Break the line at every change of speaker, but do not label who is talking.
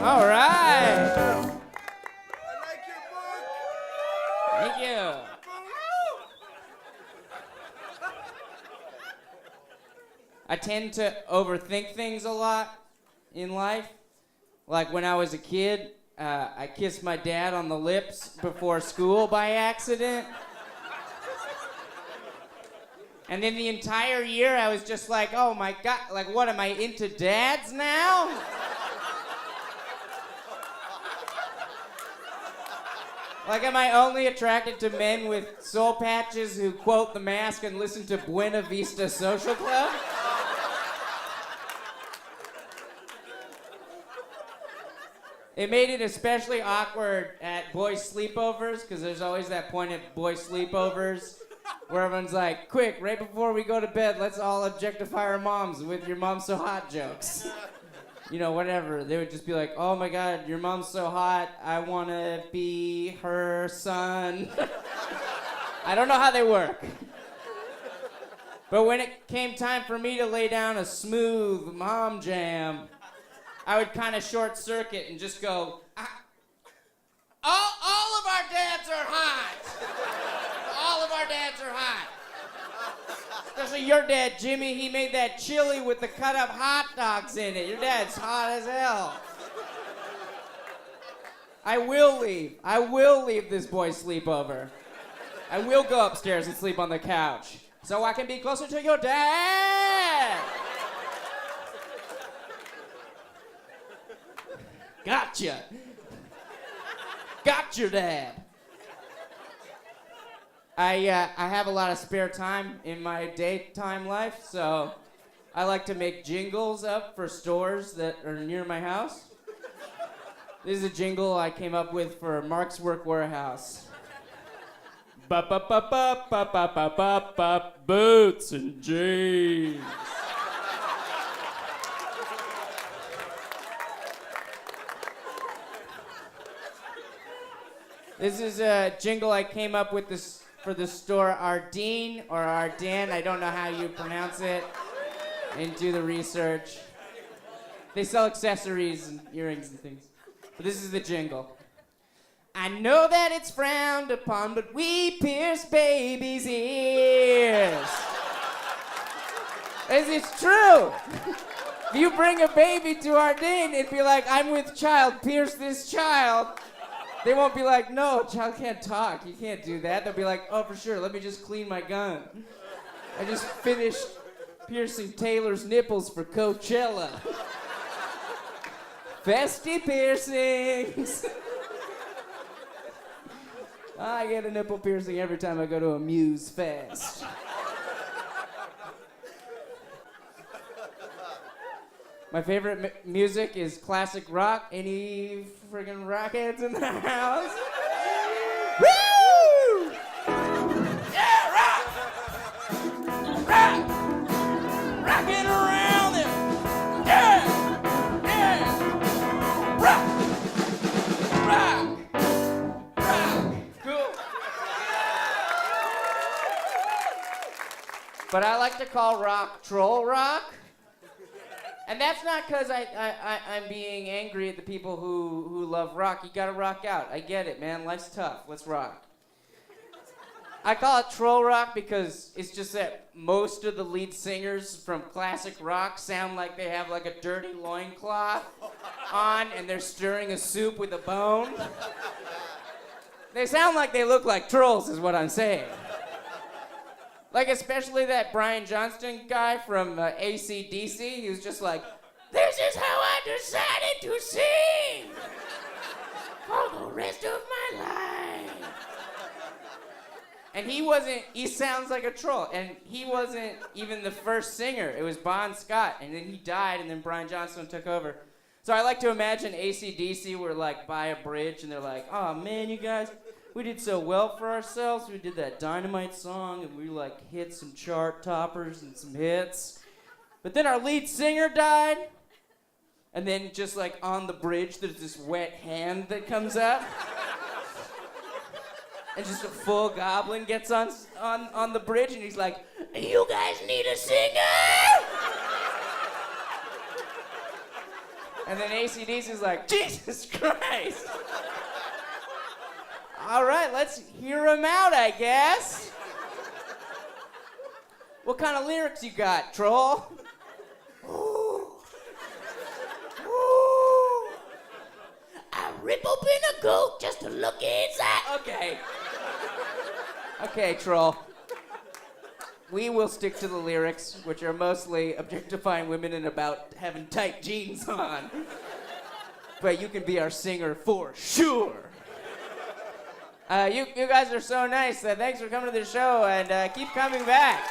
All right.
I like your book.
Thank you. I tend to overthink things a lot in life. Like when I was a kid, I kissed my dad on the lips before school by accident. And then the entire year I was just like, oh my God, like what, am I into dads now? Like, am I only attracted to men with soul patches who quote The Mask and listen to Buena Vista Social Club? It made it especially awkward at boys' sleepovers, because there's always that point at boys' sleepovers where everyone's like, quick, right before we go to bed, let's all objectify our moms with your mom's so hot jokes. You know, whatever. They would just be like, oh my God, your mom's so hot, I want to be her son. I don't know how they work. But when it came time for me to lay down a smooth mom jam, I would kind of short circuit and just go, all of our dads are hot. All of our dads are hot. Especially your dad, Jimmy. He made that chili with the cut up hot dogs in it. Your dad's hot as hell. I will leave. I will leave this boy's sleepover. I will go upstairs and sleep on the couch so I can be closer to your dad. Gotcha. Got your dad. I have a lot of spare time in my daytime life, so I like to make jingles up for stores that are near my house. This is a jingle I came up with for Mark's Work Warehouse. Ba-ba-ba-ba-ba-ba-ba-ba-ba, boots and jeans. This is a jingle I came up with for the store Ardeen or Arden. I don't know how you pronounce it. And do the research. They sell accessories and earrings and things. But this is the jingle. I know that it's frowned upon, but we pierce babies' ears. It's true. If you bring a baby to Ardeen, it'd be like, I'm with child, pierce this child. They won't be like, no, child can't talk. You can't do that. They'll be like, oh, for sure. Let me just clean my gun. I just finished piercing Taylor's nipples for Coachella. Festy piercings. I get a nipple piercing every time I go to a Muse Fest. My favorite music is classic rock. Any friggin' rockheads in the house? Woo! Yeah, rock! Rock! Rockin' around it! Yeah! Yeah! Rock! Rock! Rock! Cool. But I like to call rock troll rock. And that's not because I'm being angry at the people who love rock. You gotta rock out. I get it, man. Life's tough. Let's rock. I call it troll rock because it's just that most of the lead singers from classic rock sound like they have like a dirty loincloth on and they're stirring a soup with a bone. They sound like they look like trolls is what I'm saying. Like, especially that Brian Johnston guy from AC/DC. He was just like, this is how I decided to sing for the rest of my life. And he sounds like a troll. And he wasn't even the first singer. It was Bon Scott. And then he died, and then Brian Johnston took over. So I like to imagine AC/DC were like by a bridge, and they're like, oh man, you guys, we did so well for ourselves. We did that Dynamite song, and we like hit some chart toppers and some hits. But then our lead singer died, and then just like on the bridge, there's this wet hand that comes up, and just a full goblin gets on the bridge, and he's like, "You guys need a singer." And then AC/DC's like, Jesus Christ. All right, let's hear him out, I guess. What kind of lyrics you got, troll? Ooh. Ooh. I rip open a goat just to look inside. Okay. Okay, troll. We will stick to the lyrics, which are mostly objectifying women and about having tight jeans on. But you can be our singer for sure. You guys are so nice. Thanks for coming to the show, and keep coming back.